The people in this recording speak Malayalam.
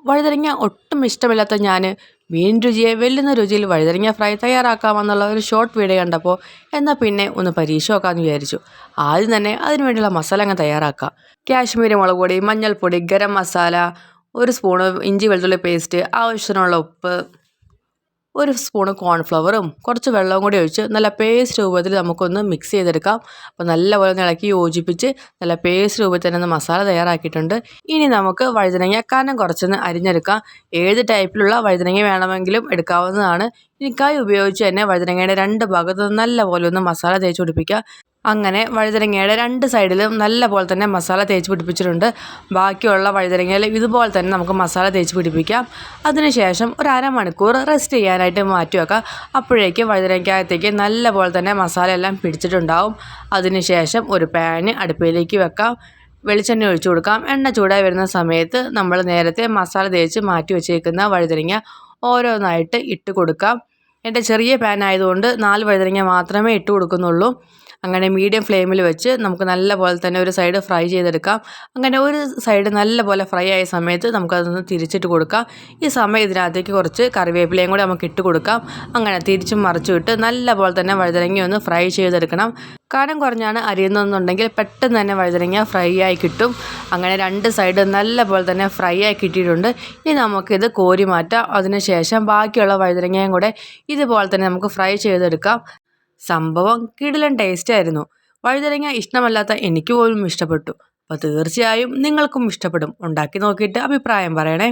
വഴുതനങ്ങ ഒട്ടും ഇഷ്ടമില്ലാത്ത ഞാൻ മീൻ രുചിയെ വെല്ലുന്ന രുചിയിൽ വഴുതനങ്ങ ഫ്രൈ തയ്യാറാക്കാമെന്നുള്ള ഒരു ഷോർട്ട് വീഡിയോ കണ്ടപ്പോൾ എന്നാൽ പിന്നെ ഒന്ന് പരീക്ഷ നോക്കാമെന്ന് വിചാരിച്ചു. ആദ്യം തന്നെ അതിന് വേണ്ടിയുള്ള മസാല അങ്ങ് തയ്യാറാക്കാം. കാശ്മീരി മുളക് പൊടി, മഞ്ഞൾപ്പൊടി, ഗരം മസാല, 1 സ്പൂണ് ഇഞ്ചി വെളുത്തുള്ളി പേസ്റ്റ്, ആവശ്യത്തിനുള്ള ഉപ്പ്, 1 സ്പൂണ് കോൺഫ്ലവറും കുറച്ച് വെള്ളവും കൂടി ഒഴിച്ച് നല്ല പേസ്റ്റ് രൂപത്തിൽ നമുക്കൊന്ന് മിക്സ് ചെയ്തെടുക്കാം. അപ്പോൾ നല്ലപോലെ ഒന്ന് ഇളക്കി യോജിപ്പിച്ച് നല്ല പേസ്റ്റ് രൂപത്തിൽ തന്നെ മസാല തയ്യാറാക്കിയിട്ടുണ്ട്. ഇനി നമുക്ക് വഴുതനങ്ങ കനം കുറച്ചൊന്ന് അരിഞ്ഞെടുക്കാം. ഏത് ടൈപ്പിലുള്ള വഴുതനങ്ങ വേണമെങ്കിലും എടുക്കാവുന്നതാണ്. ഇനി കൈ ഉപയോഗിച്ച് തന്നെ വഴുതനങ്ങയുടെ 2 ഭാഗത്തും നല്ലപോലെ ഒന്ന് മസാല തേച്ച് പിടിപ്പിക്കുക. അങ്ങനെ വഴുതനങ്ങയുടെ 2 സൈഡിലും നല്ല പോലെ തന്നെ മസാല തേച്ച് പിടിപ്പിച്ചിട്ടുണ്ട്. ബാക്കിയുള്ള വഴുതനങ്ങയിൽ ഇതുപോലെ തന്നെ നമുക്ക് മസാല തേച്ച് പിടിപ്പിക്കാം. അതിനുശേഷം ഒരു അരമണിക്കൂർ റെസ്റ്റ് ചെയ്യാനായിട്ട് മാറ്റി വെക്കാം. അപ്പോഴേക്കും വഴുതനങ്ങയ്ക്കകത്തേക്ക് നല്ല പോലെ തന്നെ മസാല എല്ലാം പിടിച്ചിട്ടുണ്ടാവും. അതിനുശേഷം ഒരു പാന് അടുപ്പിലേക്ക് വെക്കാം. വെളിച്ചെണ്ണ ഒഴിച്ചു കൊടുക്കാം. എണ്ണ ചൂടായി വരുന്ന സമയത്ത് നമ്മൾ നേരത്തെ മസാല തേച്ച് മാറ്റി വെച്ചേക്കുന്ന വഴുതനങ്ങ ഓരോന്നായിട്ട് ഇട്ട് കൊടുക്കാം. എൻ്റെ ചെറിയ പാൻ ആയതുകൊണ്ട് 4 വഴുതനങ്ങ മാത്രമേ ഇട്ട് കൊടുക്കുന്നുള്ളൂ. അങ്ങനെ മീഡിയം ഫ്ലെയിമിൽ വെച്ച് നമുക്ക് നല്ല പോലെ തന്നെ ഒരു സൈഡ് ഫ്രൈ ചെയ്തെടുക്കാം. അങ്ങനെ ഒരു സൈഡ് നല്ല പോലെ ഫ്രൈ ആയ സമയത്ത് നമുക്കതൊന്ന് തിരിച്ചിട്ട് കൊടുക്കാം. ഈ സമയം ഇതിനകത്തേക്ക് കുറച്ച് കറിവേപ്പിലയും കൂടി നമുക്ക് ഇട്ട് കൊടുക്കാം. അങ്ങനെ തിരിച്ചും മറിച്ചും ഇട്ട് നല്ല പോലെ തന്നെ വഴുതനങ്ങ ഒന്ന് ഫ്രൈ ചെയ്തെടുക്കണം. കനം കുറഞ്ഞാണ് അരിയുന്നതെന്നുണ്ടെങ്കിൽ പെട്ടെന്ന് തന്നെ വഴുതനങ്ങ ഫ്രൈ ആയി കിട്ടും. അങ്ങനെ 2 സൈഡ് നല്ല പോലെ തന്നെ ഫ്രൈ ആയി കിട്ടിയിട്ടുണ്ട്. ഇനി നമുക്കിത് കോരി മാറ്റാം. അതിനുശേഷം ബാക്കിയുള്ള വഴുതനങ്ങയും കൂടെ ഇതുപോലെ തന്നെ നമുക്ക് ഫ്രൈ ചെയ്തെടുക്കാം. സംഭവം കിടിലൻ ടേസ്റ്റ് ആയിരുന്നു. വഴുതനങ്ങ ഇഷ്ടമല്ലാത്ത എനിക്ക് പോലും ഇഷ്ടപ്പെട്ടു. അപ്പോൾ തീർച്ചയായും നിങ്ങൾക്കും ഇഷ്ടപ്പെടും. ഉണ്ടാക്കി നോക്കിയിട്ട് അഭിപ്രായം പറയണേ.